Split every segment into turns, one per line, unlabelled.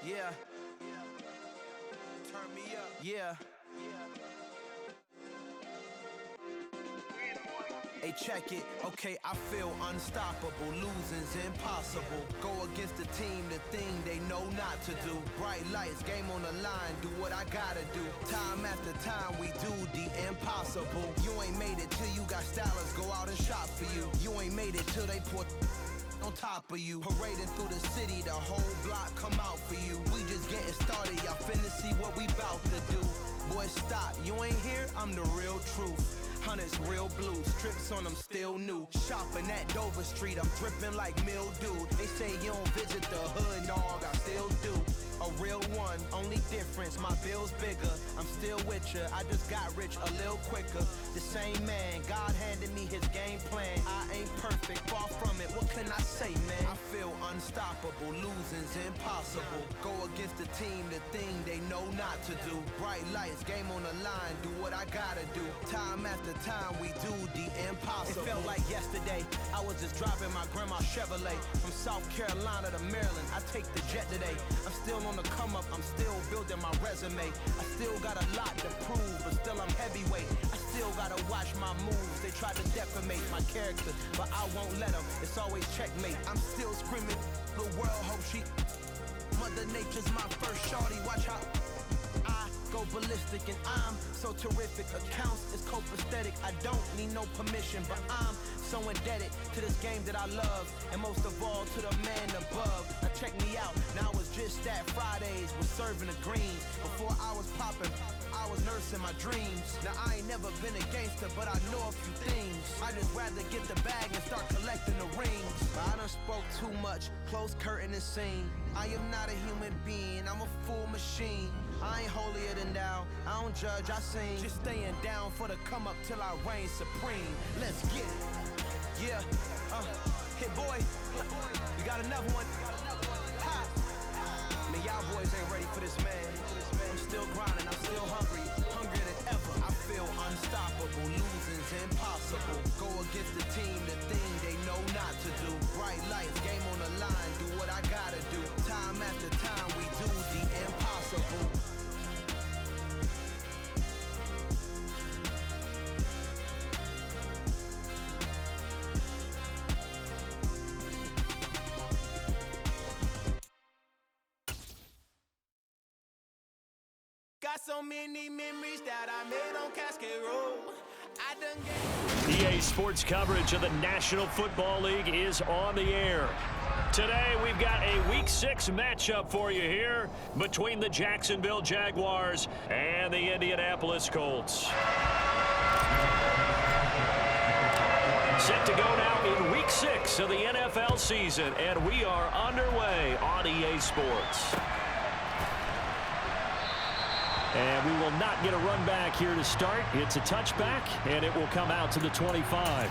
Yeah. Turn me up. Yeah. Hey, check it. Okay, I feel unstoppable. Losing's impossible. Go against the team, the thing they know not to do. Bright lights, game on the line, do what I gotta do. Time after time, we do the impossible. You ain't made it till you got stylers go out and shop for you. You ain't made it till they put on top of you. Parading through the city, the whole block come out for you. We just getting started, y'all finna see what we bout to do. Boy, stop, you ain't here, I'm the real truth. Hunters real blue, strips on them still new. Shopping at Dover Street, I'm dripping like mildew. They say you don't visit the hood, dog, I still do. A real one, only difference, my bill's bigger. I'm still with ya, I just got rich a little quicker. The same man, God handed me his game plan. I ain't perfect, far from it, what can I say, man? I feel unstoppable, losing's impossible. Go against the team, the thing they know not to do. Bright lights, game on the line, do what I gotta do. Time after time, we do the impossible. It felt like yesterday, I was just driving my grandma's Chevrolet. From South Carolina to Maryland, I take the jet today. I'm still on the come up, I'm still building my resume. I still got a lot to prove, but still I'm heavyweight. I still gotta watch my moves. They try to defamate my character, but I won't let them. It's always checkmate. I'm still screaming, the world hope she. Mother Nature's my first shorty. Watch how I go ballistic, and I'm so terrific. Accounts is copacetic. I don't need no permission, but I'm so indebted to this game that I love, and most of all to the man above. Now check me out, now it's just that Fridays was serving the greens. Before I was popping, I was nursing my dreams. Now I ain't never been a gangster, but I know a few things. I just rather get the bag and start collecting the rings. But I done spoke too much, close curtain and scene. I am not a human being, I'm a full machine. I ain't holier than thou, I don't judge, I sing. Just staying down for the come up till I reign supreme. Let's get it. Yeah, hit boy, you got another one. Ha. Man, y'all boys ain't ready for this, man. I'm still grinding, I'm still hungry, hungrier than ever. I feel unstoppable, losing's impossible. Go against the team, the thing they know not to do. Bright lights, game on the line, do what I gotta do. Time after time, we do the impossible. Got so many memories that I made on Cascade Road. I done
EA Sports coverage of the National Football League is on the air. Today, we've got a Week 6 matchup for you here between the Jacksonville Jaguars and the Indianapolis Colts. Set to go now in Week 6 of the NFL season, and we are underway on EA Sports. And we will not get a run back here to start. It's a touchback, and it will come out to the 25.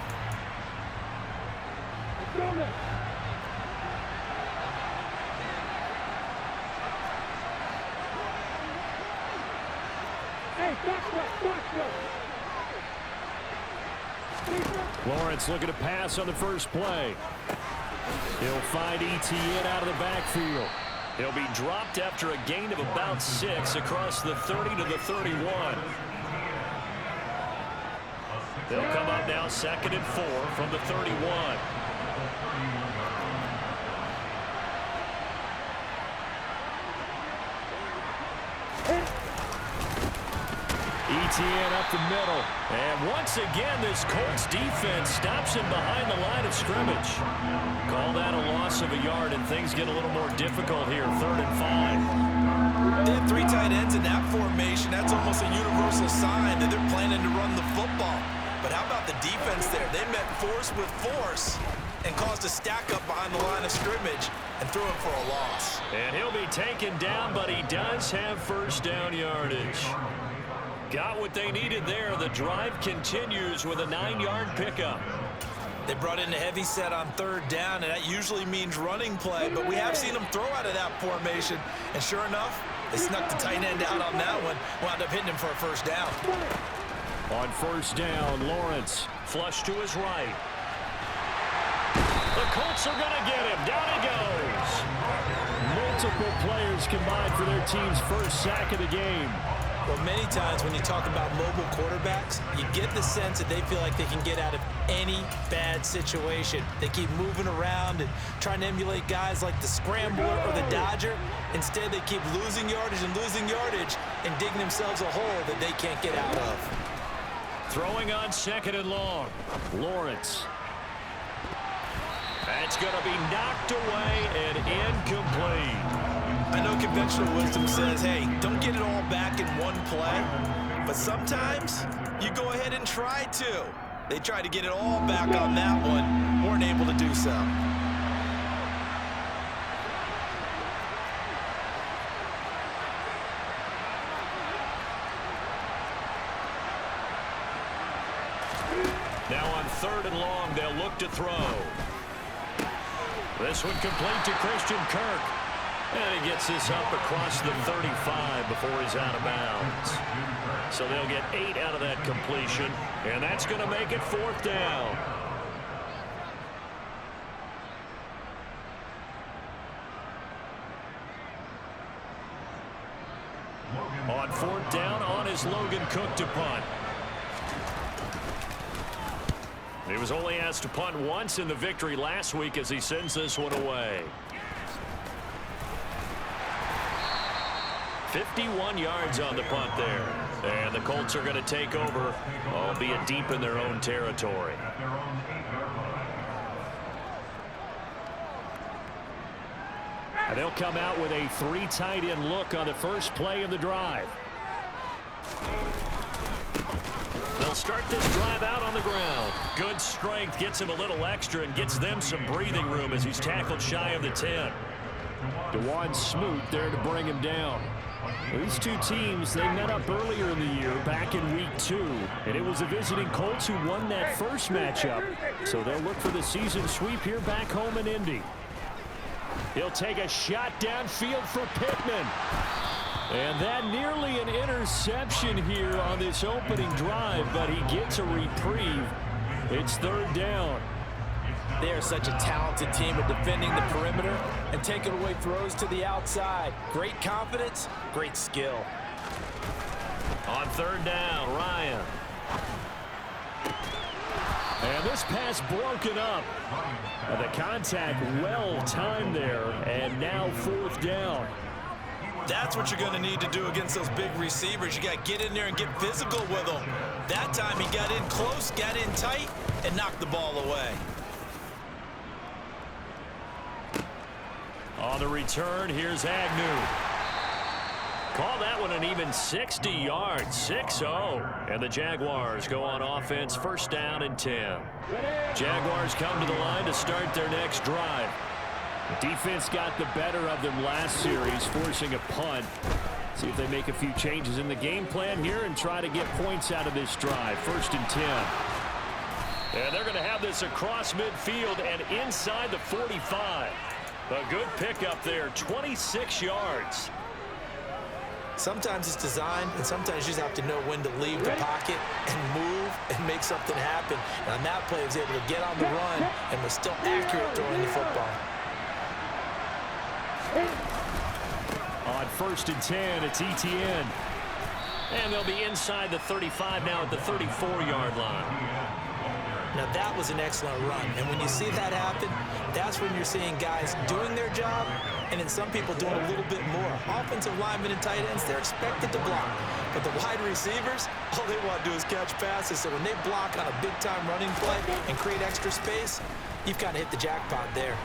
Lawrence looking to pass on the first play. He'll find Etienne out of the backfield. He'll be dropped after a gain of about 6 across the 30 to the 31. They'll come up now 2nd and 4 from the 31. Etienne up the middle. And once again, this Colts defense stops him behind the line of scrimmage. Call that a loss of a yard, and things get a little more difficult here. 3rd and 5.
They have 3 tight ends in that formation. That's almost a universal sign that they're planning to run the football. But how about the defense there? They met force with force and caused a stack up behind the line of scrimmage and threw him for a loss.
And he'll be taken down, but he does have first down yardage. Got what they needed there. The drive continues with a 9-yard pickup.
They brought in a heavy set on 3rd down, and that usually means running play, but we have seen them throw out of that formation. And sure enough, they snuck the tight end out on that one, wound up hitting him for a first down.
On first down, Lawrence flush to his right. The Colts are going to get him. Down he goes. multiple players combined for their team's first sack of the game.
Well, many times when you talk about mobile quarterbacks, you get the sense that they feel like they can get out of any bad situation. They keep moving around and trying to emulate guys like the Scrambler or the Dodger. Instead, they keep losing yardage and digging themselves a hole that they can't get out of.
Throwing on 2nd and long. Lawrence. That's going to be knocked away and incomplete.
I know conventional wisdom says, hey, don't get it all back in one play. But sometimes you go ahead and try to. They tried to get it all back on that one. Weren't able to do so.
Now on 3rd and long, they'll look to throw. This one complete to Christian Kirk. And he gets this up across the 35 before he's out of bounds. So they'll get 8 out of that completion, and that's going to make it 4th down. On 4th down, on is Logan Cook to punt. He was only asked to punt once in the victory last week as he sends this one away. 51 yards on the punt there. And the Colts are going to take over, albeit deep in their own territory. And they'll come out with a 3 tight end look on the first play of the drive. They'll start this drive out on the ground. Good strength gets him a little extra and gets them some breathing room as he's tackled shy of the 10. DeJuan Smoot there to bring him down. These two teams, they met up earlier in the year back in week 2, and it was the visiting Colts who won that first matchup. So they'll look for the season sweep here back home in Indy. He'll take a shot downfield for Pittman. And that nearly an interception here on this opening drive, but he gets a reprieve. It's 3rd down.
They are such a talented team at defending the perimeter and taking away throws to the outside. Great confidence, great skill.
On 3rd down, Ryan. And this pass broken up. The contact well timed there, and now 4th down.
That's what you're going to need to do against those big receivers. You got to get in there and get physical with them. That time he got in close, got in tight, and knocked the ball away.
On the return, here's Agnew. Call that one an even 60 yards, 6-0. And the Jaguars go on offense, 1st down and 10. Jaguars come to the line to start their next drive. Defense got the better of them last series, forcing a punt. See if they make a few changes in the game plan here and try to get points out of this drive. 1st and 10. And they're going to have this across midfield and inside the 45. A good pickup there, 26 yards.
Sometimes it's designed, and sometimes you just have to know when to leave the pocket and move and make something happen. And on that play, he was able to get on the run and was still accurate throwing the football.
On 1st and 10, it's Etienne. And they'll be inside the 35 now at the 34-yard line.
Now that was an excellent run, and when you see that happen, that's when you're seeing guys doing their job, and then some people doing a little bit more. Offensive linemen and tight ends, they're expected to block, but the wide receivers, all they want to do is catch passes. So when they block on a big-time running play and create extra space, you've kind of hit the jackpot there.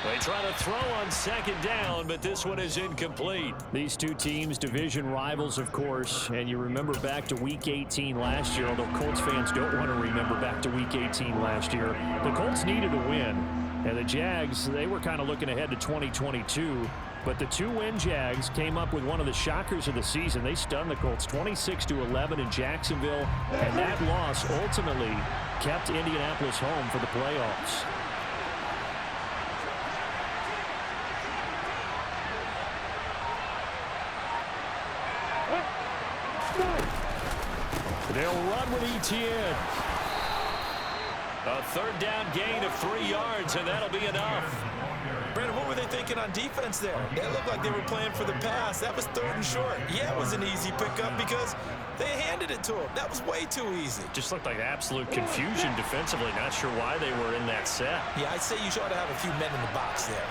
They try to throw on 2nd down, but this one is incomplete. These two teams, division rivals, of course, and you remember back to Week 18 last year, although Colts fans don't want to remember back to Week 18 last year. The Colts needed a win, and the Jags, they were kind of looking ahead to 2022, but the 2-win Jags came up with one of the shockers of the season. They stunned the Colts 26-11 in Jacksonville, and that loss ultimately kept Indianapolis home for the playoffs. They'll run with Etienne. A 3rd down gain of 3 yards, and that'll be enough.
Brandon, what were they thinking making on defense there? They looked like they were playing for the pass. That was 3rd and short. Yeah, it was an easy pickup because they handed it to him. That was way too easy.
Just looked like absolute confusion defensively. Not sure why they were in that set.
Yeah, I'd say you ought to have a few men in the box there.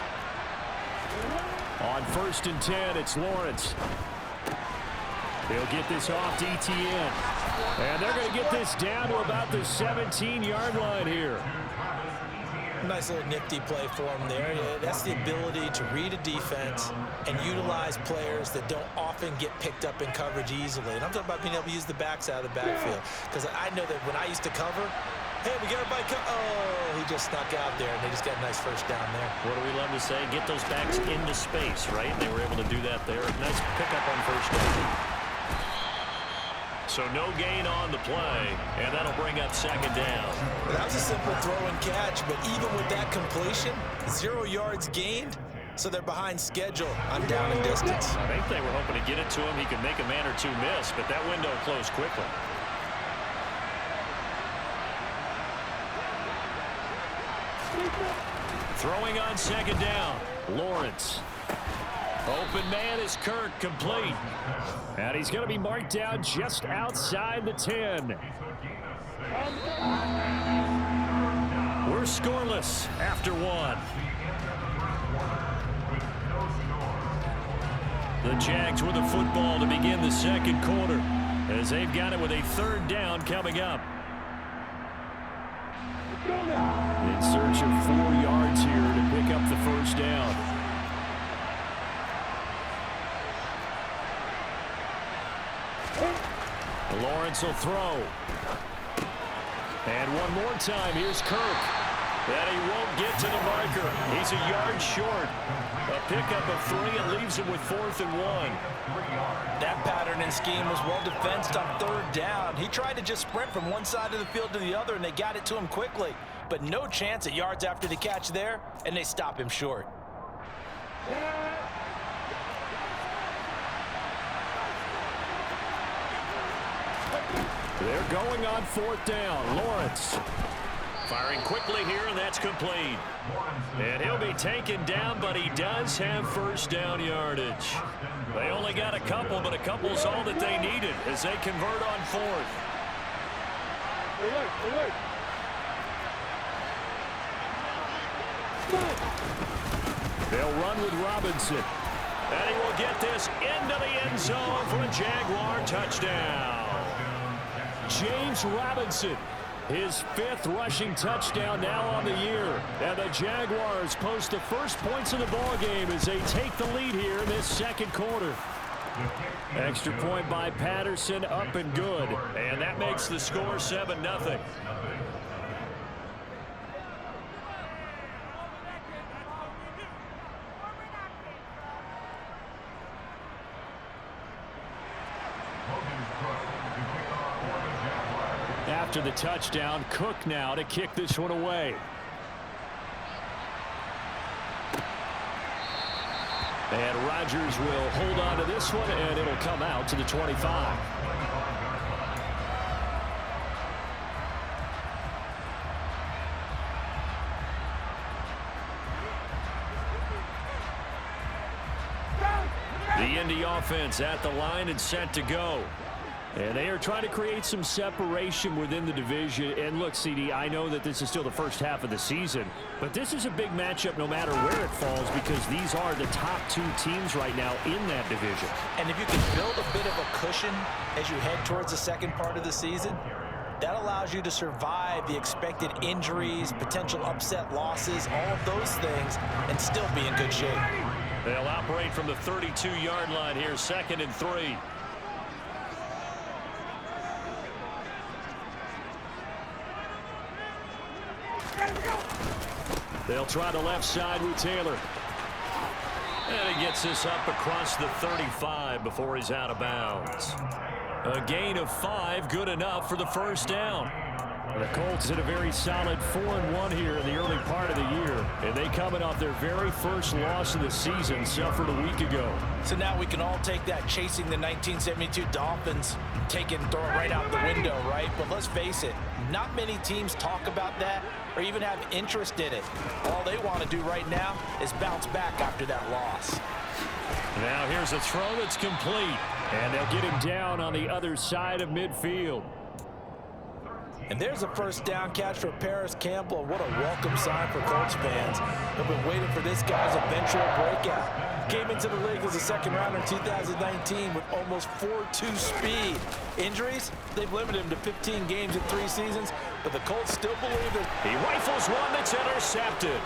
On 1st and 10, it's Lawrence. He'll get this off to Etienne. And they're going to get this down to about the 17-yard line here.
Nice little nifty play for him there. Yeah, that's the ability to read a defense and utilize players that don't often get picked up in coverage easily. And I'm talking about being able to use the backs out of the backfield. Because I know that when I used to cover, hey, we got everybody oh, he just snuck out there, and they just got a nice first down there.
What do we love to say? Get those backs into space, right? And they were able to do that there. Nice pickup on 1st down. So no gain on the play, and that'll bring up 2nd down.
That was a simple throw and catch, but even with that completion, 0 yards gained, so they're behind schedule on down and distance.
I think they were hoping to get it to him. He could make a man or two miss, but that window closed quickly. Throwing on 2nd down, Lawrence. Open man is Kirk, complete. And he's going to be marked down just outside the 10. We're scoreless after 1. The Jags with the football to begin the 2nd quarter, as they've got it with a 3rd down coming up. In search of 4 yards here to pick up the 1st down. Lawrence will throw. And one more time, here's Kirk. And he won't get to the marker. He's a yard short. A pickup of 3 and leaves him with 4th and 1.
That pattern and scheme was well defensed on 3rd down. He tried to just sprint from one side of the field to the other, and they got it to him quickly. But no chance at yards after the catch there, and they stop him short.
They're going on 4th down. Lawrence firing quickly here, and that's complete. And he'll be taken down, but he does have 1st down yardage. They only got a couple, but a couple's all that they needed as they convert on 4th. They'll run with Robinson. And he will get this into the end zone for a Jaguar touchdown. James Robinson, his 5th rushing touchdown now on the year. And the Jaguars post the first points of the ball game as they take the lead here in this 2nd quarter. Extra point by Patterson, up and good. And that makes the score 7-0. After the touchdown, Cook now to kick this one away. And Rodgers will hold on to this one, and it'll come out to the 25. The Indy offense at the line and set to go. And they are trying to create some separation within the division. And look, CD, I know that this is still the first half of the season, but this is a big matchup no matter where it falls because these are the top 2 teams right now in that division.
And if you can build a bit of a cushion as you head towards the 2nd part of the season, that allows you to survive the expected injuries, potential upset losses, all of those things, and still be in good shape.
They'll operate from the 32-yard line here, 2nd and 3. They'll try the left side with Taylor. And he gets this up across the 35 before he's out of bounds. A gain of 5, good enough for the 1st down. The Colts did a very solid 4-1 here in the early part of the year. And they coming off their very first loss of the season, suffered a week ago.
So now we can all take that chasing the 1972 Dolphins, take it and throw it right out the window, right? But let's face it, not many teams talk about that or even have interest in it. All they want to do right now is bounce back after that loss.
Now here's a throw that's complete. And they'll get him down on the other side of midfield.
And there's a first down catch for Paris Campbell. What a welcome sign for Colts fans. They've been waiting for this guy's eventual breakout. Came into the league as a second rounder in 2019 with almost 4.2 speed. Injuries? They've limited him to 15 games in 3 seasons, but the Colts still believe that
he rifles one that's intercepted.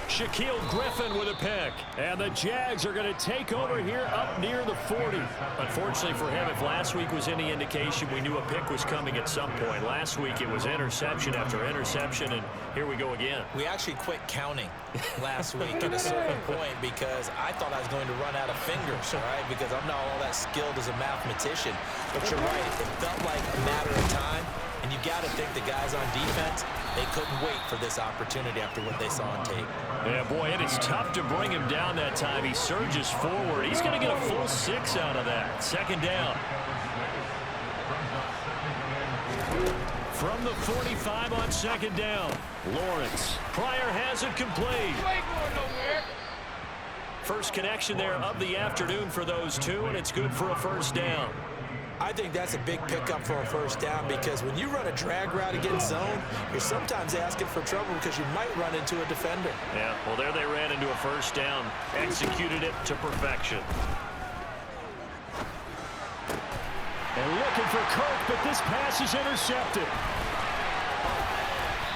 Shaquille Griffin with a pick. And the Jags are going to take over here up near the 40. Unfortunately for him, if last week was any indication, we knew a pick was coming at some point. Last week it was interception after interception, and here we go again.
we actually quit counting last week at a certain point because I thought I was going to run out of fingers, all right, because I'm not all that skilled as a mathematician. But you're right, it felt like a matter of time, and you got to think the guys on defense, they couldn't wait for this opportunity after what they saw on tape.
Yeah, boy, and it's tough to bring him down that time. He surges forward. He's going to get a full 6 out of that. Second down. From the 45 on second down, Lawrence. Pryor has it complete. First connection there of the afternoon for those two, and it's good for a first down.
I think that's a big pickup for a first down because when you run a drag route against zone, you're sometimes asking for trouble because you might run into a defender.
Yeah, well, there they ran into a first down. Executed it to perfection. And looking for Kirk, but this pass is intercepted.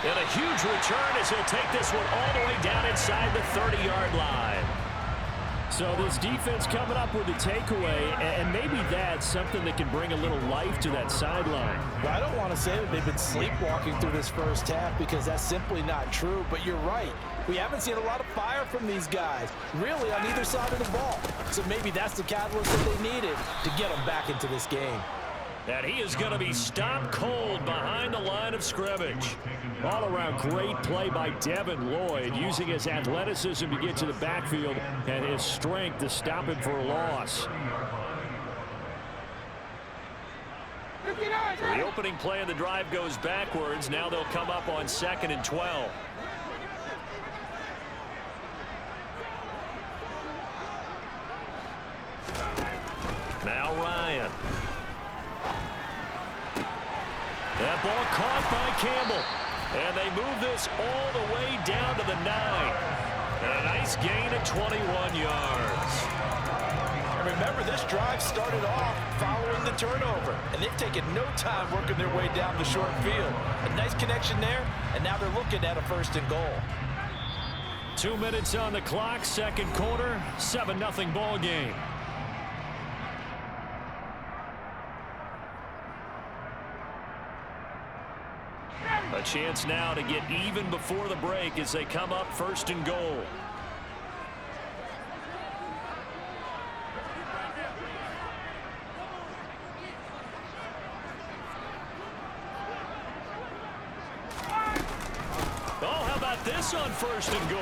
And a huge return as he'll take this one all the way down inside the 30-yard line. So this defense coming up with a takeaway, and maybe that's something that can bring a little life to that sideline.
Well, I don't want to say that they've been sleepwalking through this first half because that's simply not true, but you're right. We haven't seen a lot of fire from these guys, really, on either side of the ball. So maybe that's the catalyst that they needed to get them back into this game.
And he is going to be stopped cold behind the line of scrimmage. All around great play by Devin Lloyd, using his athleticism to get to the backfield and his strength to stop him for a loss. So the opening play of the drive goes backwards. Now they'll come up on 2nd and 12. Now Ryan. That ball caught by Campbell. And they move this all the way down to the 9. And a nice gain of 21 yards.
And remember, this drive started off following the turnover. And they've taken no time working their way down the short field. A nice connection there, and now they're looking at a 1st and goal.
2 minutes on the clock, second quarter, 7-0 ball game. A chance now to get even before the break as they come up 1st and goal. Oh, how about this on 1st and goal?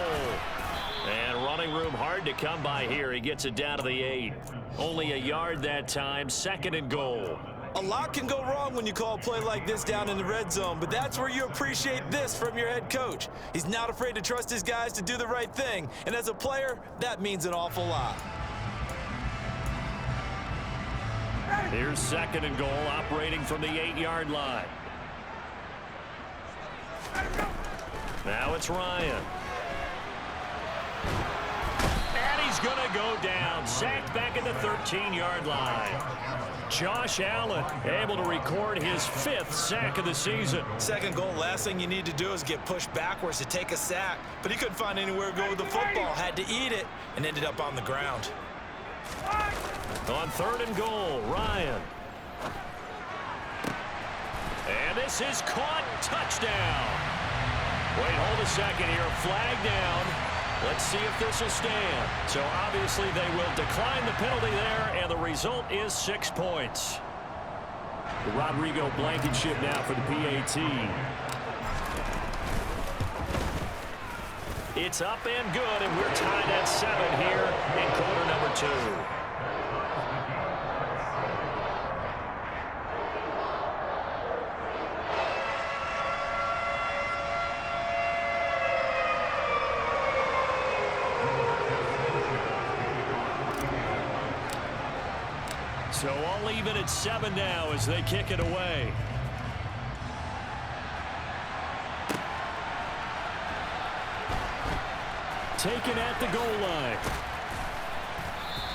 And running room hard to come by here. He gets it down to the 8. Only a yard that time, 2nd and goal.
A lot can go wrong when you call a play like this down in the red zone, but that's where you appreciate this from your head coach. He's not afraid to trust his guys to do the right thing, and as a player, that means an awful lot.
Here's 2nd and goal, operating from the 8-yard line. Now it's Ryan. And he's going to go down, sacked back at the 13-yard line. Josh Allen able to record his 5th sack of the season.
2nd goal, last thing you need to do is get pushed backwards to take a sack. But he couldn't find anywhere to go with the football, had to eat it, and ended up on the ground.
On 3rd and goal, Ryan. And this is caught. Touchdown. Wait, hold a second here. Flag down. Let's see if this will stand. So obviously they will decline the penalty there, and the result is 6 points. The Rodrigo Blankenship now for the PAT. It's up and good, and we're tied at 7 here in quarter number 2. So all even at 7 now as they kick it away. Taken at the goal line.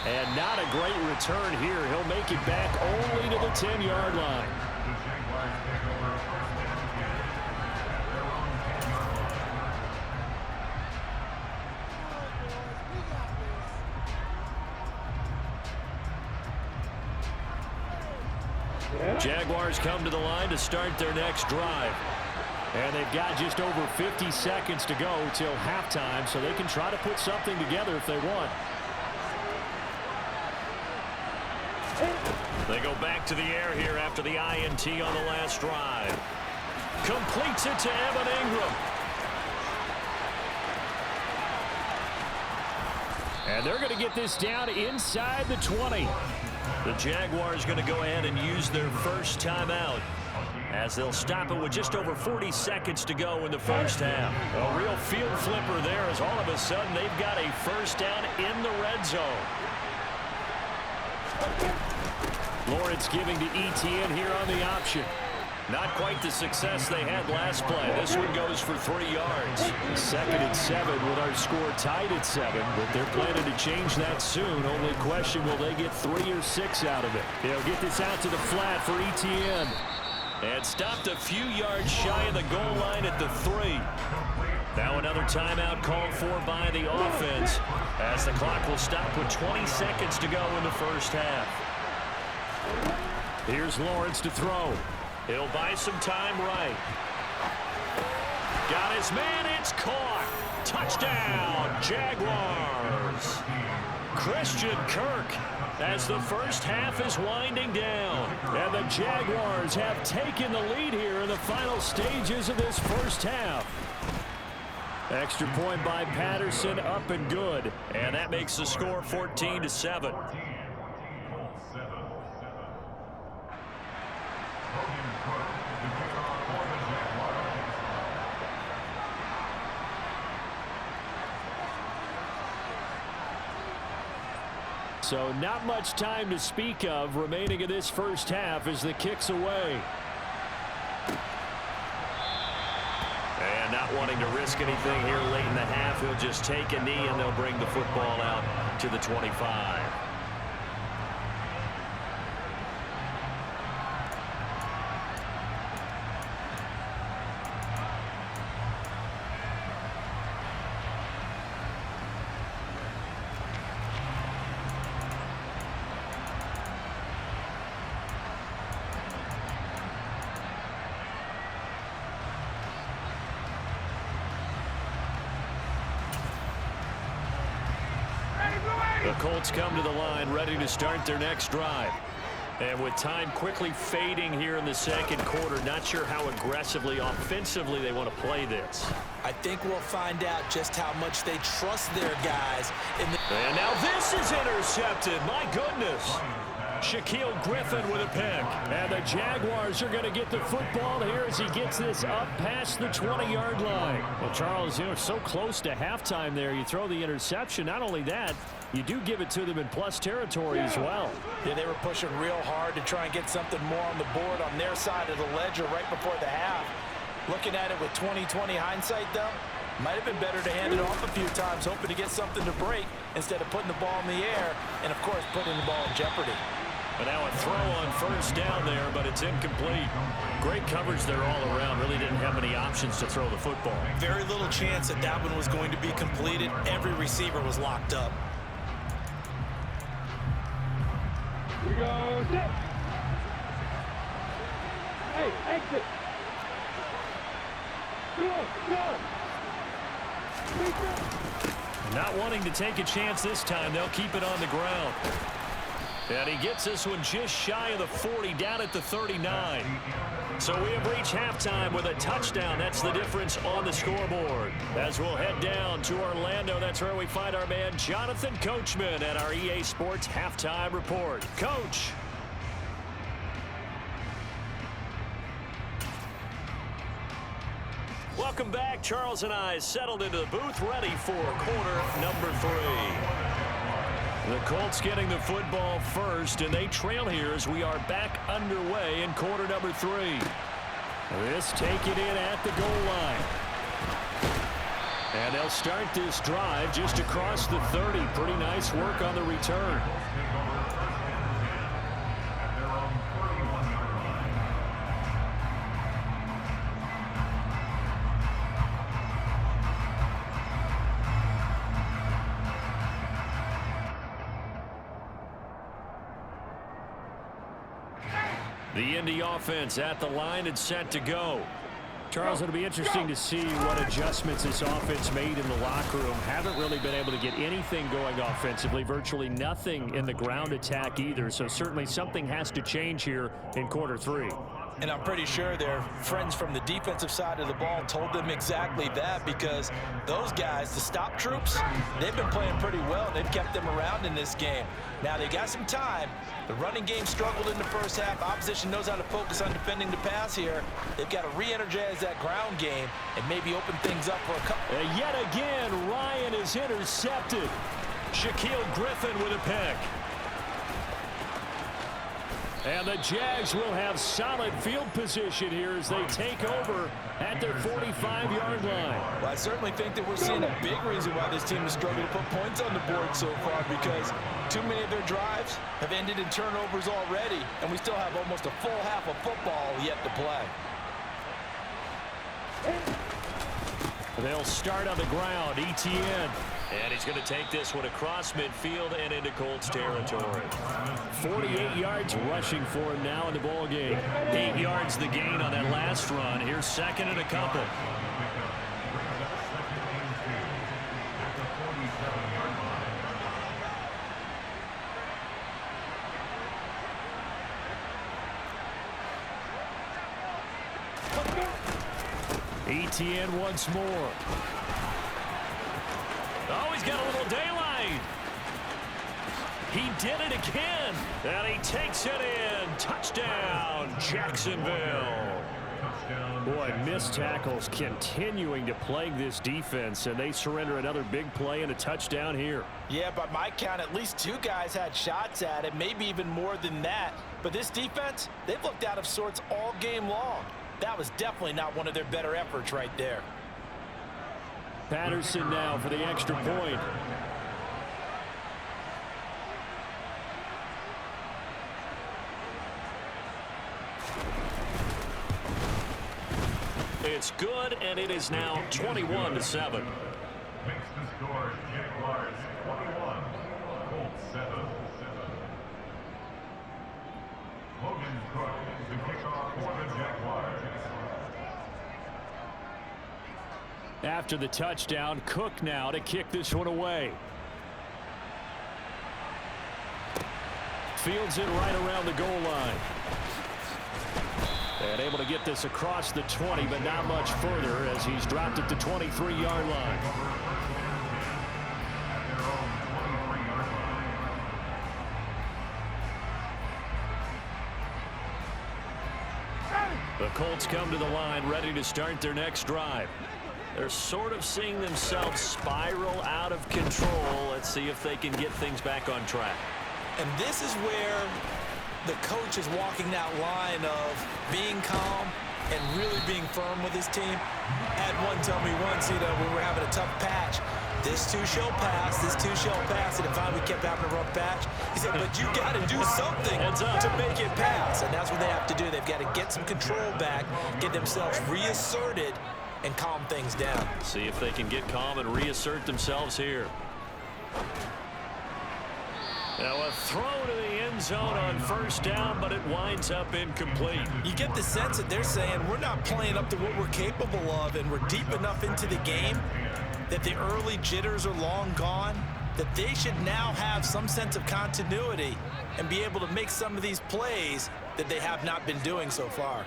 And not a great return here. He'll make it back only to the 10-yard line. Jaguars come to the line to start their next drive. And they've got just over 50 seconds to go till halftime, so they can try to put something together if they want. They go back to the air here after the INT on the last drive. Completes it to Evan Ingram. And they're going to get this down inside the 20. The Jaguars going to go ahead and use their first timeout, as they'll stop it with just over 40 seconds to go in the first half. A real field flipper there, as all of a sudden they've got a first down in the red zone. Lawrence giving to Etienne here on the option. Not quite the success they had last play. This one goes for 3 yards. 2nd and 7 with our score tied at 7, but they're planning to change that soon. Only question, will they get 3 or 6 out of it? They'll get this out to the flat for Etienne. And stopped a few yards shy of the goal line at the 3. Now another timeout called for by the offense, as the clock will stop with 20 seconds to go in the first half. Here's Lawrence to throw. He'll buy some time right. Got his man. It's caught. Touchdown, Jaguars. Christian Kirk, as the first half is winding down. And the Jaguars have taken the lead here in the final stages of this first half. Extra point by Patterson, up and good. And that makes the score 14-7. So not much time to speak of remaining in this first half as the kick's away. And not wanting to risk anything here late in the half, he'll just take a knee and they'll bring the football out to the 25. The Colts come to the line ready to start their next drive. And with time quickly fading here in the second quarter, not sure how aggressively, offensively they want to play this.
I think we'll find out just how much they trust their guys.
And now this is intercepted. My goodness. Shaquille Griffin with a pick. And the Jaguars are going to get the football here as he gets this up past the 20-yard line. Well, Charles, you know, so close to halftime there. You throw the interception. Not only that, you do give it to them in plus territory as well.
Yeah, they were pushing real hard to try and get something more on the board on their side of the ledger right before the half. Looking at it with 20/20 hindsight, though, might have been better to hand it off a few times, hoping to get something to break instead of putting the ball in the air and, of course, putting the ball in jeopardy.
But now a throw on first down there, but it's incomplete. Great coverage there all around. Really didn't have many options to throw the football.
Very little chance that that one was going to be completed. Every receiver was locked up.
We go, sit. Hey, exit.
Not wanting to take a chance this time, they'll keep it on the ground. And he gets this one just shy of the 40, down at the 39. So we have reached halftime with a touchdown. That's the difference on the scoreboard. As we'll head down to Orlando, that's where we find our man Jonathan Coachman at our EA Sports Halftime Report. Coach. Welcome back. Charles and I settled into the booth, ready for quarter number 3. The Colts getting the football first, and they trail here as we are back underway in quarter number 3. This taken in at the goal line. And they'll start this drive just across the 30. Pretty nice work on the return. The Indy offense at the line and set to go. Charles, it'll be interesting to see what adjustments this offense made in the locker room. Haven't really been able to get anything going offensively, virtually nothing in the ground attack either. So certainly something has to change here in quarter 3.
And I'm pretty sure their friends from the defensive side of the ball told them exactly that, because those guys, the stop troops, they've been playing pretty well. They've kept them around in this game. Now they got some time. The running game struggled in the first half. Opposition knows how to focus on defending the pass here. They've got to re-energize that ground game and maybe open things up for a couple.
Yet again, Ryan is intercepted. Shaquille Griffin with a pick. And the Jags will have solid field position here as they take over at their 45-yard line.
Well, I certainly think that we're seeing a big reason why this team has struggled to put points on the board so far, because too many of their drives have ended in turnovers already, and we still have almost a full half of football yet to play.
They'll start on the ground. Etienne. And he's going to take this one across midfield and into Colts territory. 48 yards rushing for him now in the ball game. 8 yards the gain on that last run. Here's second and a couple. Etienne once more. Oh, he's got a little daylight. He did it again. And he takes it in. Touchdown, Jacksonville. Boy, missed tackles continuing to plague this defense, and they surrender another big play and a touchdown here.
Yeah, by my count, at least 2 guys had shots at it, maybe even more than that. But this defense, they've looked out of sorts all game long. That was definitely not one of their better efforts right there.
Patterson now for the extra point. It's good, and it is now 21-7.
Makes the score Jaguars 21, Colts 7. Logan Cook to kick off for the Jaguars.
After the touchdown, Cook now to kick this one away. Fields it right around the goal line. And able to get this across the 20, but not much further as he's dropped it to 23-yard line. The Colts come to the line ready to start their next drive. They're sort of seeing themselves spiral out of control. Let's see if they can get things back on track.
And this is where the coach is walking that line of being calm and really being firm with his team. Had one tell me once, when we were having a tough patch, this too shall pass, this too shall pass, and finally we kept having a rough patch. He said, but you got to do something to make it pass, and that's what they have to do. They've got to get some control back, get themselves reasserted, and calm things down.
See if they can get calm and reassert themselves here. Now a throw to the end zone on first down, but it winds up incomplete.
You get the sense that they're saying we're not playing up to what we're capable of, and we're deep enough into the game that the early jitters are long gone. that they should now have some sense of continuity and be able to make some of these plays that they have not been doing so far.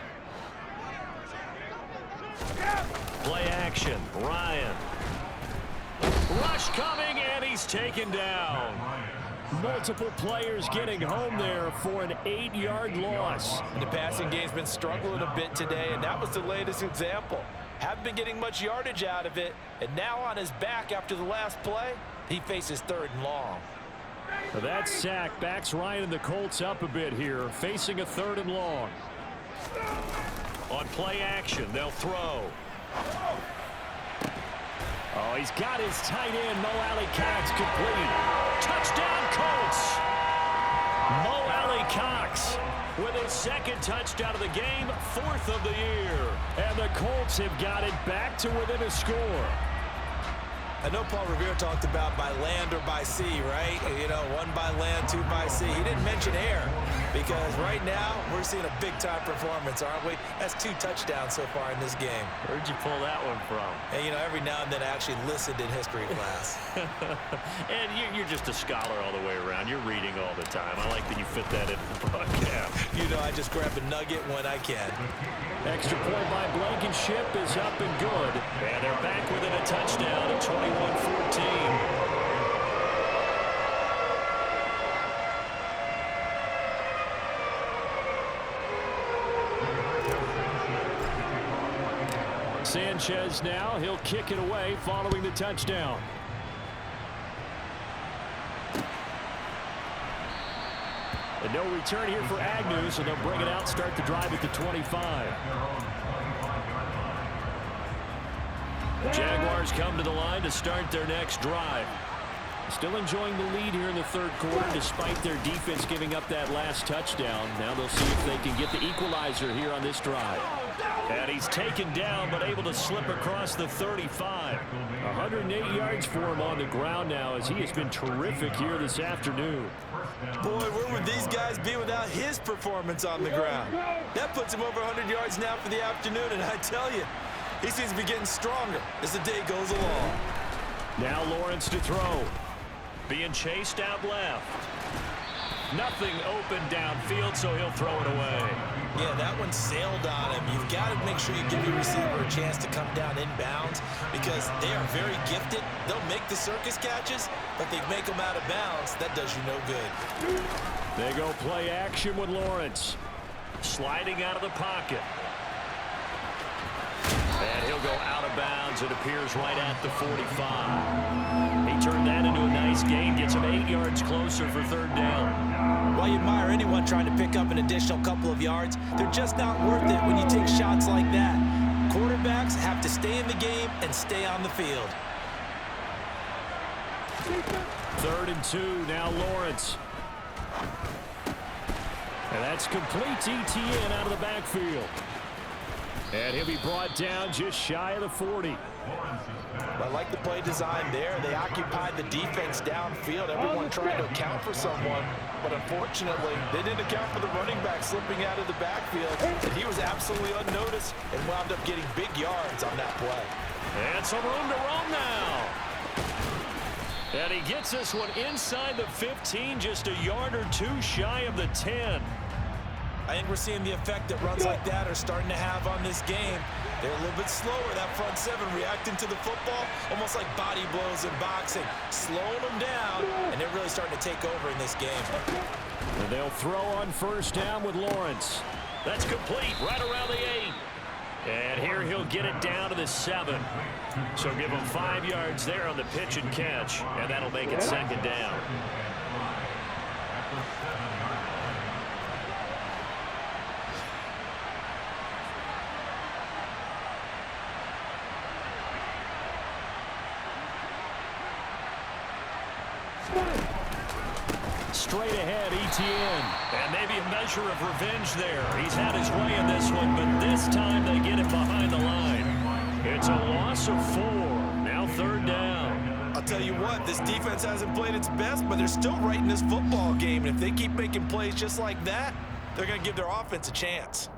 Play action, Ryan. Rush coming, and he's taken down. Multiple players getting home there for an 8-yard loss.
And the passing game's been struggling a bit today, and that was the latest example. Haven't been getting much yardage out of it, and now on his back after the last play, he faces 3rd and long.
That sack backs Ryan and the Colts up a bit here, facing a 3rd and long. On play action, they'll throw. Oh, he's got his tight end, Mo Alley-Cox, complete. Touchdown, Colts! Mo Alley-Cox with his 2nd touchdown of the game, 4th of the year. And the Colts have got it back to within a score.
I know Paul Revere talked about by land or by sea, right? You know, 1 by land, 2 by sea. He didn't mention air because right now we're seeing a big-time performance, aren't we? That's 2 touchdowns so far in this game.
Where'd you pull that one from?
And, you know, every now and then I actually listened in history class.
And you're just a scholar all the way around. You're reading all the time. I like that you fit that in the broadcast.
You know, I just grab a nugget when I can.
Extra point by Blankenship is up and good. And they're back within a touchdown at 21-14. Sanchez now, he'll kick it away following the touchdown. And no return here for Agnew, so they'll bring it out, start the drive at the 25. The Jaguars come to the line to start their next drive. Still enjoying the lead here in the 3rd quarter despite their defense giving up that last touchdown. Now they'll see if they can get the equalizer here on this drive. And he's taken down but able to slip across the 35. 108 yards for him on the ground now as he has been terrific here this afternoon.
Boy, where would these guys be without his performance on the ground? That puts him over 100 yards now for the afternoon, and I tell you, he seems to be getting stronger as the day goes along.
Now Lawrence to throw. Being chased out left. Nothing open downfield, so he'll throw it away.
Yeah, that one sailed on him. You've got to make sure you give your receiver a chance to come down inbounds because they are very gifted. They'll make the circus catches, but they make them out of bounds. That does you no good.
They go play action with Lawrence. Sliding out of the pocket. And he'll go out of bounds. It appears right at the 45. He turned that into a nice gain. Gets him 8 yards closer for 3rd down.
While you admire anyone trying to pick up an additional couple of yards, they're just not worth it when you take shots like that. Quarterbacks have to stay in the game and stay on the field.
3rd and 2. Now Lawrence. And that's complete to Etienne out of the backfield. And he'll be brought down just shy of the 40.
I like the play design there. They occupied the defense downfield. Everyone trying to account for someone. But unfortunately, they didn't account for the running back slipping out of the backfield. And he was absolutely unnoticed and wound up getting big yards on that play.
And some room to roam now. And he gets this one inside the 15, just a yard or 2 shy of the 10.
I think we're seeing the effect that runs like that are starting to have on this game. They're a little bit slower, that front 7, reacting to the football, almost like body blows in boxing, slowing them down, and they're really starting to take over in this game.
And they'll throw on 1st down with Lawrence. That's complete, right around the 8. And here he'll get it down to the 7. So give him 5 yards there on the pitch and catch, and that'll make it 2nd down. Straight ahead, Etienne. And maybe a measure of revenge there. He's had his way in this one, but this time they get it behind the line. It's a loss of 4. Now 3rd down.
I'll tell you what, this defense hasn't played its best, but they're still right in this football game. And if they keep making plays just like that, they're going to give their offense a chance.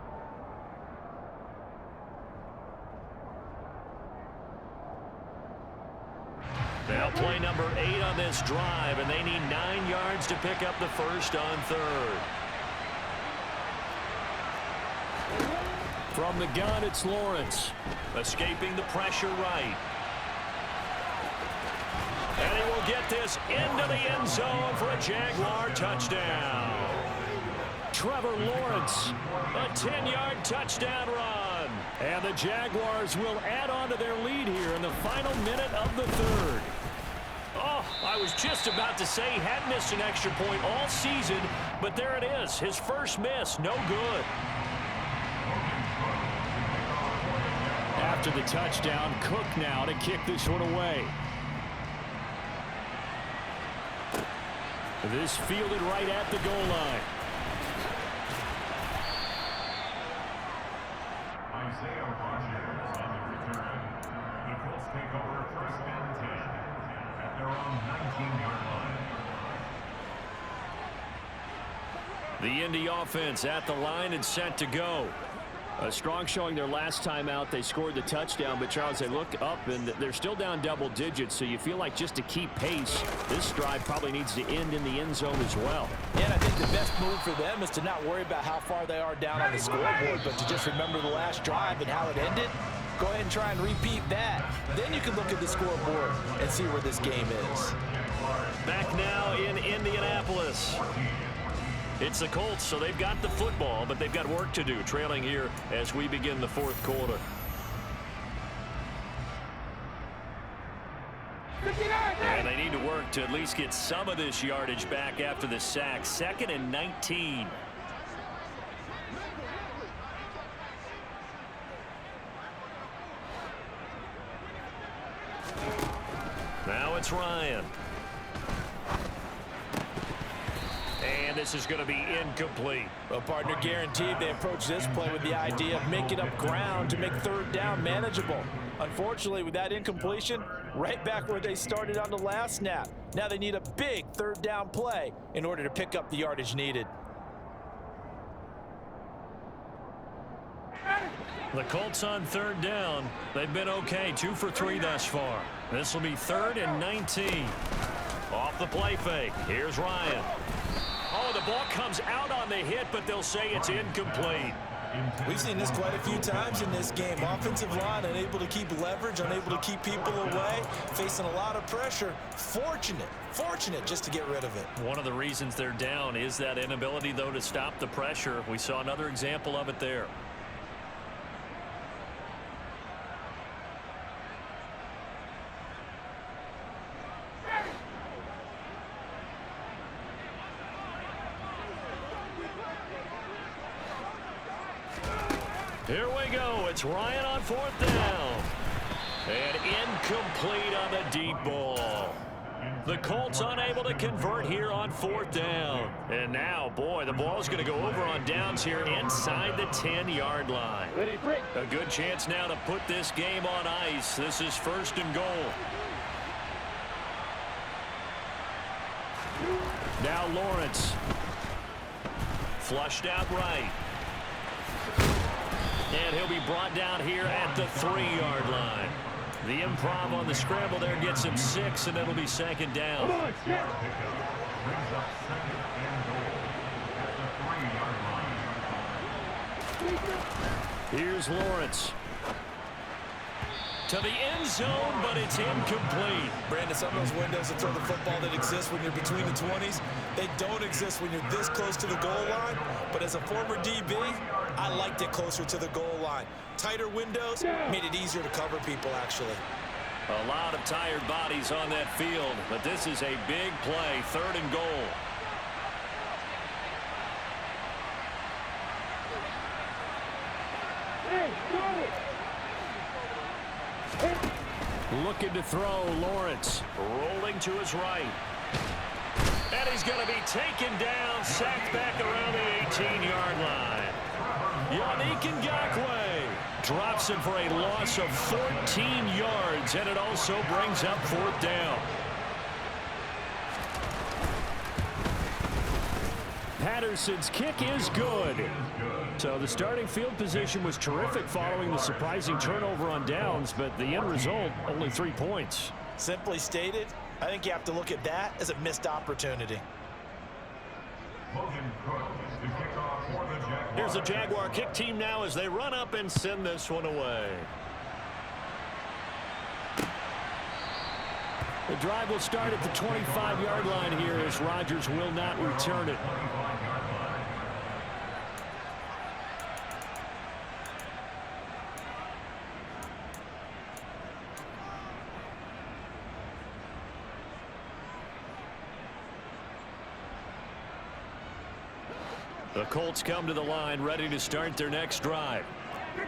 Now play number 8 on this drive, and they need 9 yards to pick up the first on third. From the gun, it's Lawrence. Escaping the pressure right. And he will get this into the end zone for a Jaguar touchdown. Trevor Lawrence, a 10-yard touchdown run. And the Jaguars will add on to their lead here in the final minute of the third. Oh, I was just about to say he had missed an extra point all season, but there it is, his first miss, no good. After the touchdown, Cook now to kick this one away. This fielded right at the goal line.
Isaiah Rodgers on the return. The Colts take over first and 10 at their own 19-yard line.
The Indy offense at the line and set to go. A strong showing their last time out. They scored the touchdown, but Charles, they look up and they're still down double digits, so you feel like just to keep pace, this drive probably needs to end in the end zone as well.
Yeah, and I think the best move for them is to not worry about how far they are down on the scoreboard, but to just remember the last drive and how it ended. Go ahead and try and repeat that. Then you can look at the scoreboard and see where this game is.
Back now in Indianapolis. It's the Colts, so they've got the football, but they've got work to do, trailing here as we begin the fourth quarter. And they need to work to at least get some of this yardage back after the sack. 2nd and 19. Now it's Ryan. And this is going to be incomplete.
Well, partner, guaranteed they approach this play with the idea of making up ground to make third down manageable. Unfortunately, with that incompletion, right back where they started on the last snap. Now they need a big third down play in order to pick up the yardage needed.
The Colts on third down. They've been okay, 2 for 3 thus far. This will be 3rd and 19. Off the play fake. Here's Ryan. Oh, the ball comes out on the hit, but they'll say it's incomplete.
We've seen this quite a few times in this game. Offensive line unable to keep leverage, unable to keep people away, facing a lot of pressure. Fortunate just to get rid of it.
One of the reasons they're down is that inability, though, to stop the pressure. We saw another example of it there. Here we go. It's Ryan on 4th down. And incomplete on the deep ball. The Colts unable to convert here on 4th down. And now, boy, the ball's going to go over on downs here inside the 10-yard line. A good chance now to put this game on ice. This is 1st and goal. Now Lawrence. Flushed out right. And he'll be brought down here at the 3-yard line. The improv on the scramble there gets him 6, and it'll be 2nd down. Here's Lawrence. To the end zone, but it's incomplete.
Brandon, some of those windows to throw the football that exist when you're between the 20s, they don't exist when you're this close to the goal line. But as a former DB, I liked it closer to the goal line. Tighter windows made it easier to cover people, actually.
A lot of tired bodies on that field, but this is a big play, 3rd and goal. Looking to throw, Lawrence. Rolling to his right. And he's going to be taken down, sacked back around the 18-yard line. Yannick Ngakoue drops him for a loss of 14 yards, and it also brings up 4th down. Patterson's kick is good. So the starting field position was terrific following the surprising turnover on downs, but the end result, only 3 points.
Simply stated, I think you have to look at that as a missed opportunity.
Logan Cook to kick off for the Jaguars.
Here's the Jaguar kick team now as they run up and send this one away. The drive will start at the 25-yard line here as Rodgers will not return it. The Colts come to the line ready to start their next drive.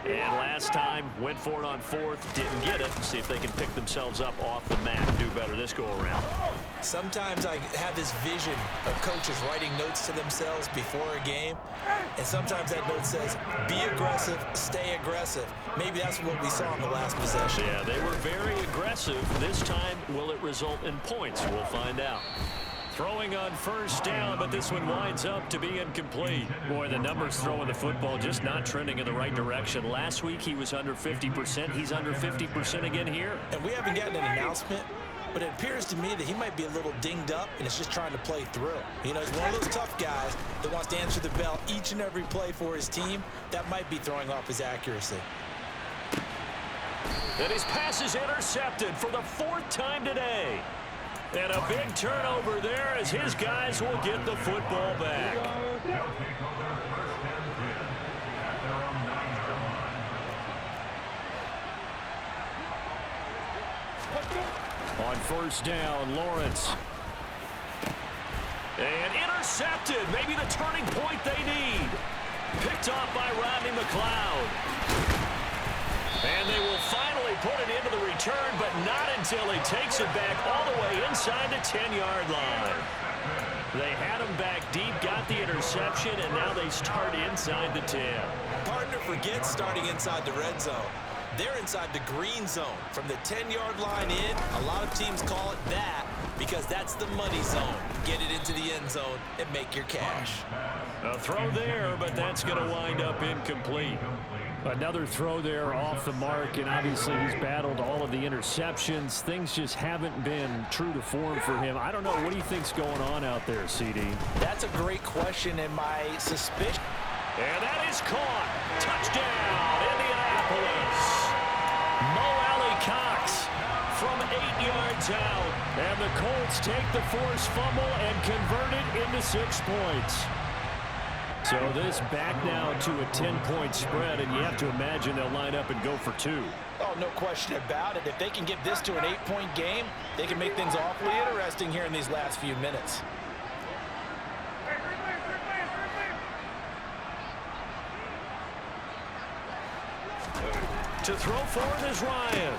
And last time, went for it on fourth, didn't get it. See if they can pick themselves up off the mat and do better this go-around.
Sometimes I have this vision of coaches writing notes to themselves before a game, and sometimes that note says, be aggressive, stay aggressive. Maybe that's what we saw in the last possession.
Yeah, they were very aggressive. This time, will it result in points? We'll find out. Throwing on first down, but this one winds up to be incomplete. Boy, the numbers throwing the football just not trending in the right direction. Last week, he was under 50%. He's under 50% again here.
And we haven't gotten an announcement, but it appears to me that he might be a little dinged up and is just trying to play through. You know, he's one of those tough guys that wants to answer the bell each and every play for his team. That might be throwing off his accuracy.
And his pass is intercepted for the fourth time today. And a big turnover there as his guys will get the football back.
They'll take over first and 10 at their own 9-yard line.
On first down, Lawrence. And intercepted. Maybe the turning point they need. Picked off by Rodney McLeod. And they will finally put it into the return, but not until he takes it back all the way inside the 10-yard line. They had him back deep, got the interception, and now they start inside the 10.
Partner forgets starting inside the red zone. They're inside the green zone. From the 10-yard line in, a lot of teams call it that because that's the money zone. Get it into the end zone and make your cash.
A throw there, but that's going to wind up incomplete. Another throw there off the mark, and obviously he's battled all of the interceptions. Things just haven't been true to form for him. I don't know. What do you think's going on out there, CD?
That's a great question, and my suspicion.
And that is caught. Touchdown, Indianapolis. Mo Alley Cox from 8 yards out. And the Colts take the forced fumble and convert it into 6 points. So this back now to a 10-point spread, and you have to imagine they'll line up and go for 2.
Oh, no question about it. If they can get this to an 8-point game, they can make things awfully interesting here in these last few minutes.
To throw forward is Ryan.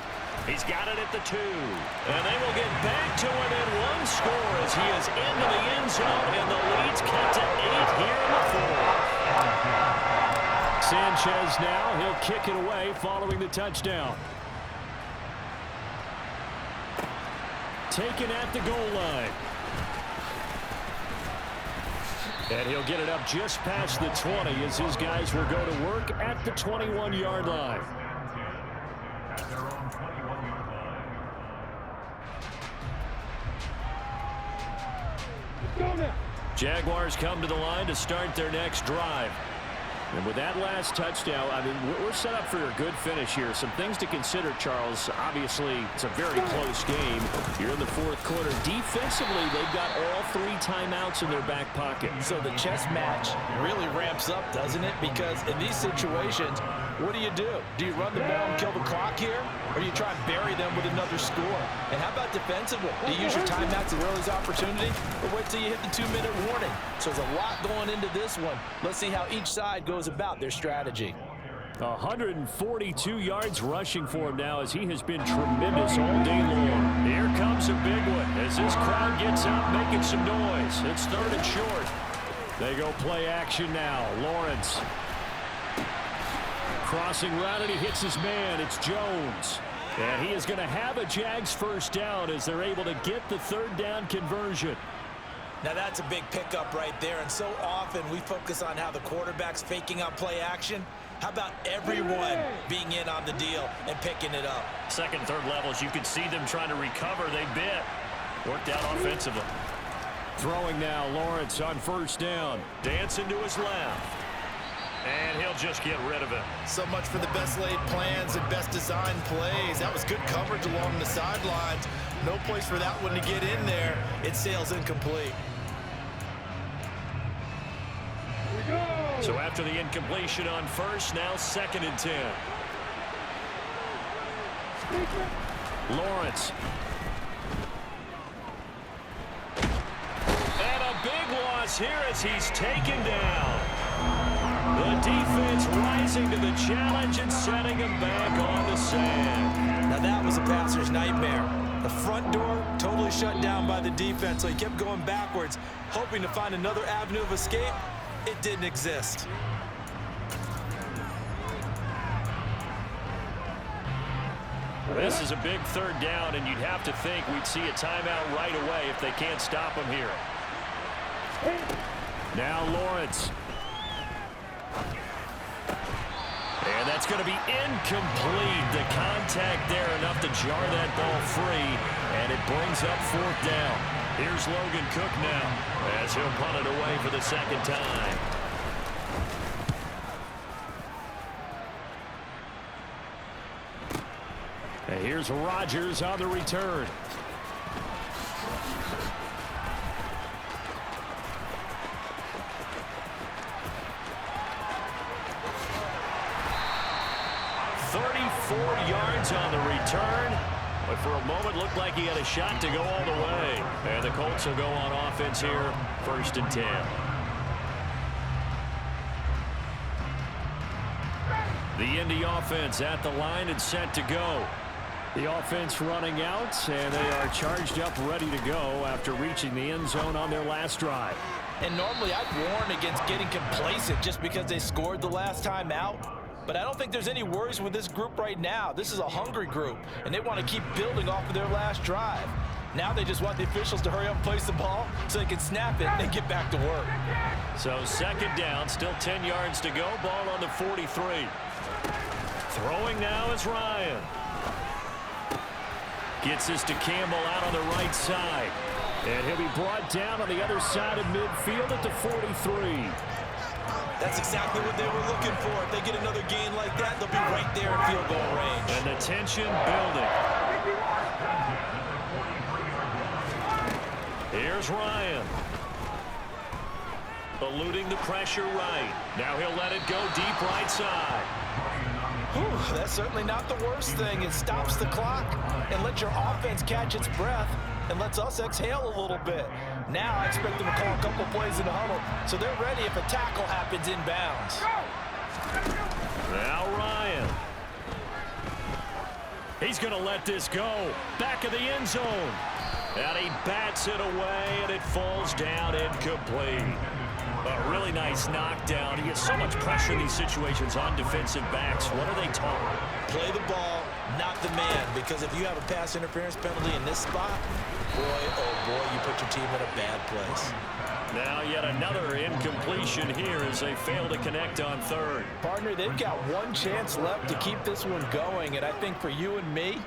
He's got it at the 2. And they will get back to within 1 score as he is into the end zone, and the lead's cut to 8 here in the 4th. Sanchez now, he'll kick it away following the touchdown. Taken at the goal line. And he'll get it up just past the 20 as his guys will go to work at the 21-yard line.
At their own 21-yard line.
Let's go now.
Jaguars come to the line to start their next drive. And with that last touchdown, I mean, we're set up for a good finish here. Some things to consider, Charles. Obviously, it's a very close game. You're in the 4th quarter. Defensively, they've got all 3 timeouts in their back pocket.
So the chess match really ramps up, doesn't it? Because in these situations, what do? Do you run the ball and kill the clock here? Or do you try and bury them with another score? And how about defensively? Do you use your timeouts at earliest opportunity? Or wait till you hit the 2-minute warning? So there's a lot going into this one. Let's see how each side goes about their strategy.
142 yards rushing for him now as he has been tremendous all day long. Here comes a big one as this crowd gets out making some noise. It's 3rd and short. They go play action now. Lawrence. Crossing route, and he hits his man. It's Jones. And he is going to have a Jags first down as they're able to get the 3rd down conversion.
Now that's a big pickup right there, and so often we focus on how the quarterback's faking out play action. How about everyone being in on the deal and picking it up?
Second, third levels, you can see them trying to recover. They bit. Worked out offensively. Throwing now, Lawrence on first down. Dancing to his left. And he'll just get rid of it.
So much for the best laid plans and best designed plays. That was good coverage along the sidelines. No place for that one to get in there. It sails incomplete.
So after the incompletion on first, now 2nd and 10. Lawrence. And a big loss here as he's taken down. The defense rising to the challenge and setting him back on the sand.
Now that was a passer's nightmare. The front door totally shut down by the defense, so he kept going backwards, hoping to find another avenue of escape. It didn't exist.
This is a big 3rd down, and you'd have to think we'd see a timeout right away if they can't stop him here. Now Lawrence. And that's going to be incomplete. The contact there enough to jar that ball free, and it brings up 4th down. Here's Logan Cook now as he'll punt it away for the 2nd time. And here's Rodgers on the return. Yards on the return, but for a moment looked like he had a shot to go all the way. And the Colts will go on offense here, 1st and 10. The Indy offense at the line and set to go. The offense running out, and they are charged up, ready to go after reaching the end zone on their last drive.
And normally I'd warn against getting complacent just because they scored the last time out. But I don't think there's any worries with this group right now. This is a hungry group, and they want to keep building off of their last drive. Now they just want the officials to hurry up and place the ball so they can snap it and get back to work.
So 2nd down, still 10 yards to go. Ball on the 43. Throwing now is Ryan. Gets this to Campbell out on the right side. And he'll be brought down on the other side of midfield at the 43.
That's exactly what they were looking for. If they get another gain like that, they'll be right there in field goal range.
And the tension building. Here's Ryan. Eluding the pressure right. Now he'll let it go deep right side.
Whew, that's certainly not the worst thing. It stops the clock and lets your offense catch its breath and lets us exhale a little bit. Now I expect them to call a couple plays in the huddle so they're ready if a tackle happens inbounds.
Now Ryan. He's going to let this go. Back of the end zone. And he bats it away, and it falls down incomplete. A really nice knockdown. He gets so much pressure in these situations on defensive backs. What are they taught?
Play the ball, not the man, because if you have a pass interference penalty in this spot, boy, oh boy, you put your team in a bad place.
Now yet another incompletion here as they fail to connect on 3rd.
Partner, they've got one chance left to keep this one going, and I think for you and me,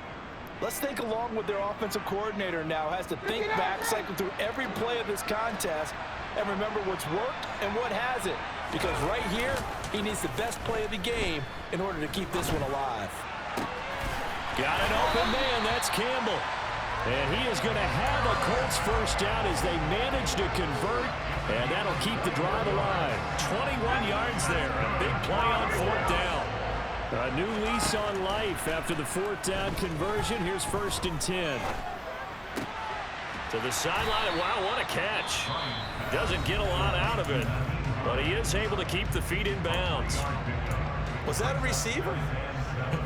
let's think along with their offensive coordinator now. Has to think back, cycle through every play of this contest, and remember what's worked and what hasn't. Because right here, he needs the best play of the game in order to keep this one alive.
Got an open man, that's Campbell. And he is going to have a Colts 1st down as they manage to convert, and that'll keep the drive alive. 21 yards there, a big play on 4th down. A new lease on life after the 4th down conversion. Here's 1st and 10. To the sideline. Wow, what a catch. Doesn't get a lot out of it, but he is able to keep the feet in bounds.
Was that a receiver?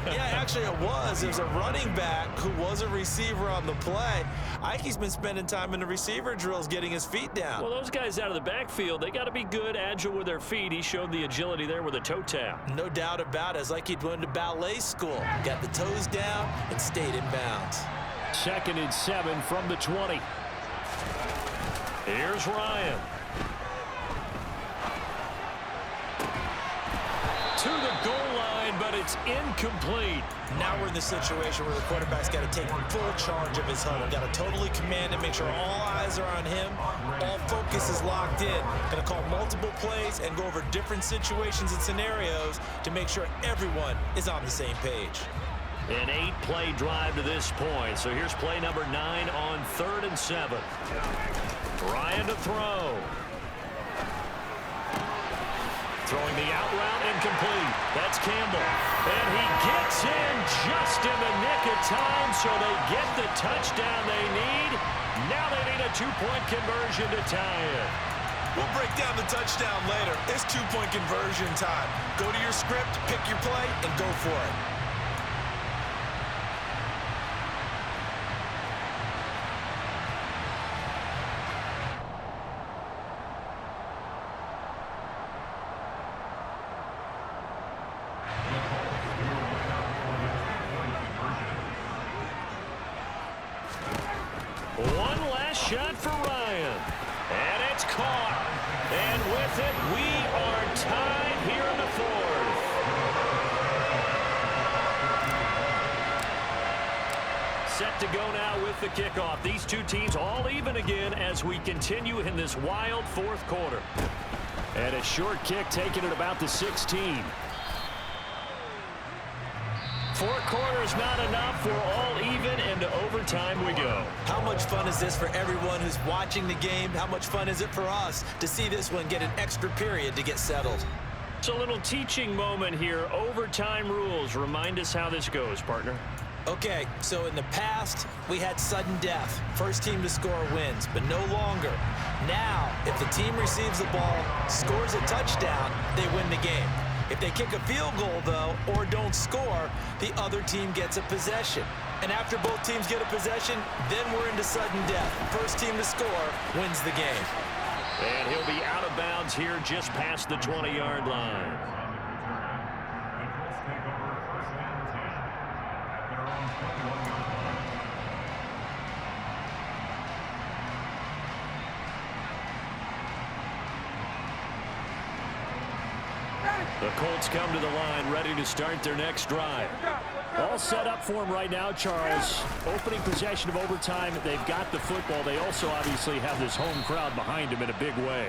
Yeah, actually it was. There's a running back who was a receiver on the play. Ike's been spending time in the receiver drills getting his feet down.
Well, those guys out of the backfield, they got to be good, agile with their feet. He showed the agility there with a toe tap.
No doubt about it. It's like he'd went to ballet school. Got the toes down and stayed in bounds.
2nd and 7 from the 20. Here's Ryan. To the goal It's incomplete.
Now we're in the situation where the quarterback's got to take full charge of his huddle. Got to totally command it, make sure all eyes are on him. All focus is locked in. Going to call multiple plays and go over different situations and scenarios to make sure everyone is on the same page.
An 8-play drive to this point. So here's play number 9 on 3rd and 7. Ryan to throw. Throwing the out route incomplete. That's Campbell. And he gets in just in the nick of time, so they get the touchdown they need. Now they need a 2-point conversion to tie it.
We'll break down the touchdown later. It's 2-point conversion time. Go to your script, pick your play, and go for it.
One last shot for Ryan. And it's caught. And with it, we are tied here in the 4th. Set to go now with the kickoff. These two teams all even again as we continue in this wild 4th quarter. And a short kick taken at about the 16. 4 quarters not enough. We're all even, and to overtime we go.
How much fun is this for everyone who's watching the game? How much fun is it for us to see this one get an extra period to get settled?
It's a little teaching moment here. Overtime rules. Remind us how this goes, partner.
Okay, so in the past, we had sudden death. First team to score wins, but no longer. Now, if the team receives the ball, scores a touchdown, they win the game. If they kick a field goal, though, or don't score, the other team gets a possession. And after both teams get a possession, then we're into sudden death. First team to score wins the game.
And he'll be out of bounds here just past the 20-yard line. The Colts come to the line, ready to start their next drive. All set up for them right now, Charles. Opening possession of overtime. They've got the football. They also obviously have this home crowd behind them in a big way.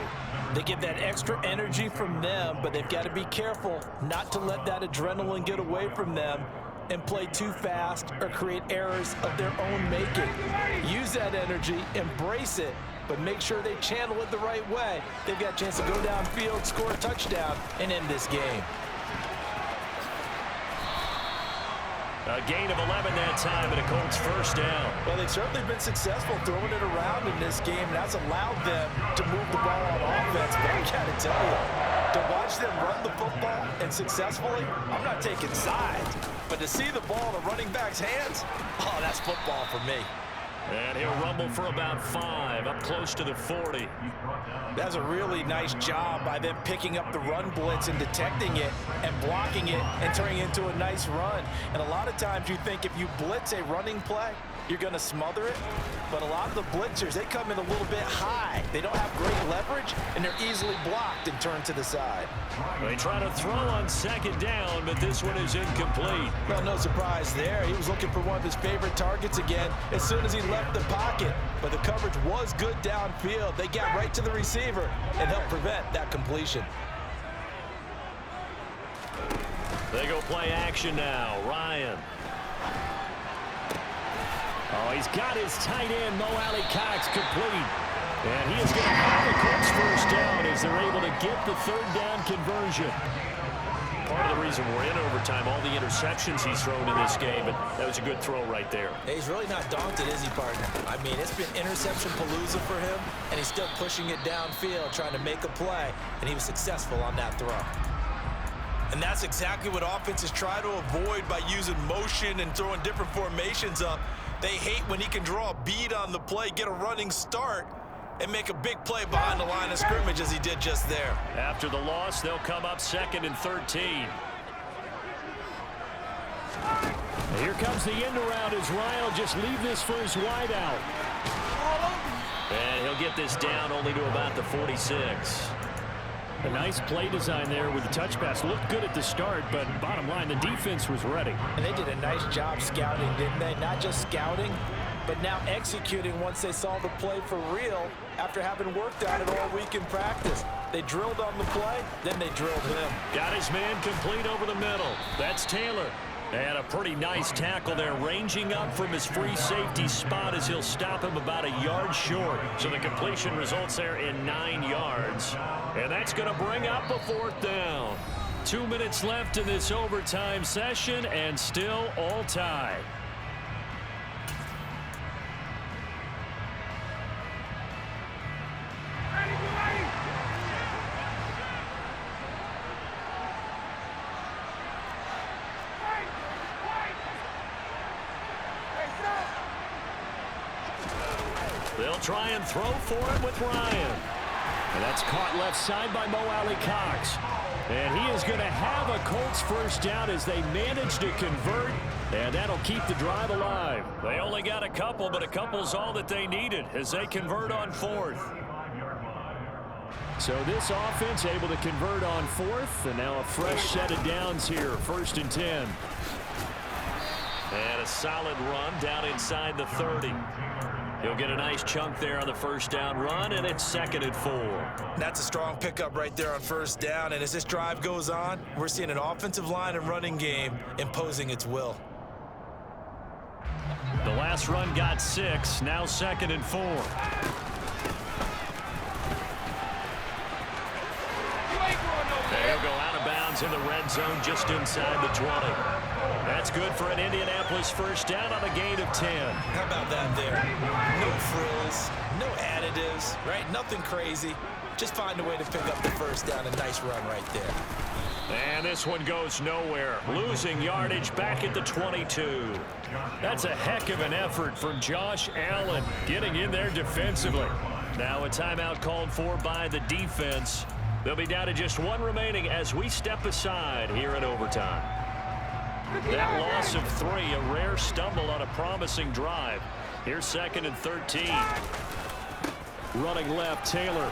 They get that extra energy from them, but they've got to be careful not to let that adrenaline get away from them and play too fast or create errors of their own making. Use that energy, embrace it, but make sure they channel it the right way. They've got a chance to go downfield, score a touchdown, and end this game.
A gain of 11 that time, and a Colts first down.
Well, they've certainly been successful throwing it around in this game, and that's allowed them to move the ball on offense. But I got to tell you, to watch them run the football and successfully, I'm not taking sides. But to see the ball in the running back's hands, oh, that's football for me.
And he'll rumble for about 5, up close to the 40.
That's a really nice job by them picking up the run blitz and detecting it and blocking it and turning it into a nice run. And a lot of times you think if you blitz a running play, you're going to smother it. But a lot of the blitzers, they come in a little bit high. They don't have great leverage, and they're easily blocked and turned to the side.
They try to throw on second down, but this one is incomplete.
Well, no surprise there. He was looking for one of his favorite targets again as soon as he left the pocket. But the coverage was good downfield. They got right to the receiver and helped prevent that completion.
They go play action now. Ryan. Oh, he's got his tight end, Mo Alley-Cox, complete. And he is going to have the Colts first down as they're able to get the third down conversion. Part of the reason we're in overtime, all the interceptions he's thrown in this game, but that was a good throw right there.
Hey, he's really not daunted, is he, partner? I mean, it's been interception palooza for him, and he's still pushing it downfield, trying to make a play, and he was successful on that throw. And that's exactly what offenses try to avoid by using motion and throwing different formations up. They hate when he can draw a bead on the play, get a running start, and make a big play behind the line of scrimmage as he did just there.
After the loss, they'll come up 2nd and 13. Here comes the end around as Ryan will just leave this for his wideout. And he'll get this down only to about the 46. A nice play design there with the touch pass. Looked good at the start, but bottom line, the defense was ready.
And they did a nice job scouting, didn't they? Not just scouting, but now executing once they saw the play for real after having worked on it all week in practice. They drilled on the play, then they drilled him.
Got his man complete over the middle. That's Taylor. And a pretty nice tackle there, ranging up from his free safety spot as he'll stop him about a yard short. So the completion results there in 9 yards. And that's going to bring up a 4th down. 2 minutes left in this overtime session, and still all tied. They'll try and throw for it with Ryan. And that's caught left side by Mo Alley Cox. And he is going to have a Colts first down as they manage to convert. And that'll keep the drive alive. They only got a couple, but a couple's all that they needed as they convert on 4th. So this offense able to convert on 4th. And now a fresh set of downs here. 1st and 10. And a solid run down inside the 30. He'll get a nice chunk there on the first down run, and it's 2nd and 4.
That's a strong pickup right there on first down, and as this drive goes on, we're seeing an offensive line and running game imposing its will.
The last run got 6, now 2nd and 4. They'll go out of bounds in the red zone just inside the 20. That's good for an Indianapolis first down on a gain of 10.
How about that there? No frills, no additives, right? Nothing crazy. Just find a way to pick up the first down. A nice run right there.
And this one goes nowhere. Losing yardage back at the 22. That's a heck of an effort from Josh Allen getting in there defensively. Now a timeout called for by the defense. They'll be down to just 1 remaining as we step aside here in overtime. That loss of 3, a rare stumble on a promising drive. Here's 2nd and 13. Running left, Taylor.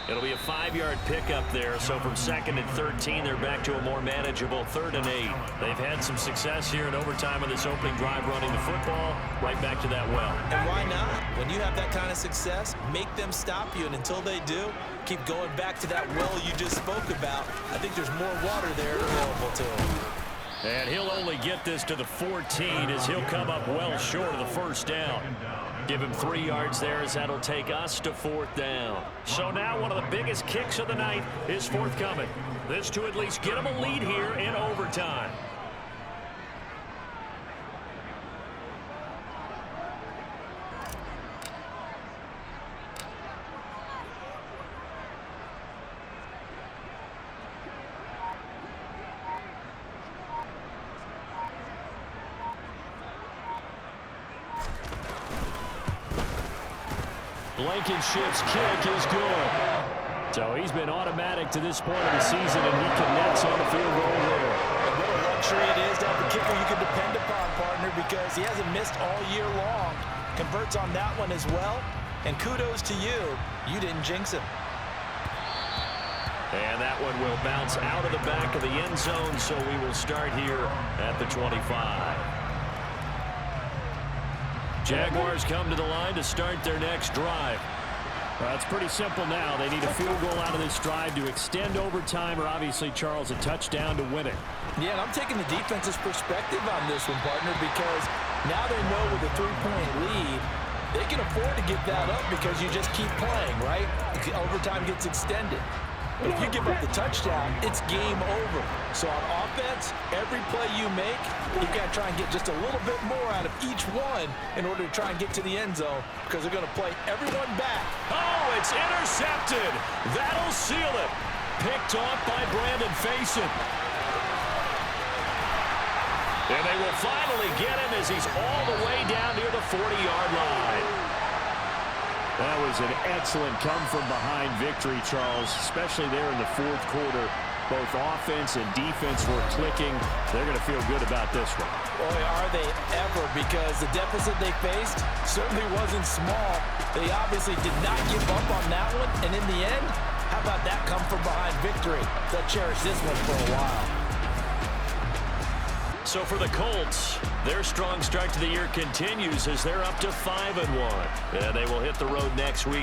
It'll be a 5-yard pickup there, so from 2nd and 13, they're back to a more manageable 3rd and 8. They've had some success here in overtime on this opening drive running the football. Right back to that well.
And why not? When you have that kind of success, make them stop you, and until they do, keep going back to that well you just spoke about. I think there's more water there available to him.
And he'll only get this to the 14 as he'll come up well short of the first down. Give him 3 yards there as that'll take us to 4th down. So now one of the biggest kicks of the night is forthcoming. This to at least get him a lead here in overtime. Blankenship's kick is good. So he's been automatic to this point of the season, and he connects on the field goal there.
And what a luxury it is to have a kicker you can depend upon, partner, because he hasn't missed all year long. Converts on that one as well. And kudos to you. You didn't jinx him.
And that one will bounce out of the back of the end zone, so we will start here at the 25. Jaguars come to the line to start their next drive. Well, it's pretty simple now. They need a field goal out of this drive to extend overtime, or obviously, Charles, a touchdown to win it.
Yeah, and I'm taking the defense's perspective on this one, partner, because now they know with a 3-point lead, they can afford to get that up because you just keep playing, right? Overtime gets extended. But if you give up the touchdown, it's game over. So on offense, every play you make, you've got to try and get just a little bit more out of each one in order to try and get to the end zone because they're going to play everyone back.
Oh, it's intercepted. That'll seal it. Picked off by Brandon Faison. And they will finally get him as he's all the way down near the 40-yard line. That was an excellent come-from-behind victory, Charles, especially there in the 4th quarter. Both offense and defense were clicking. They're going to feel good about this one.
Boy, are they ever, because the deficit they faced certainly wasn't small. They obviously did not give up on that one, and in the end, how about that come from behind victory? They'll cherish this one for a while.
So for the Colts, their strong start to the year continues as they're up to 5-1. And they will hit the road next week.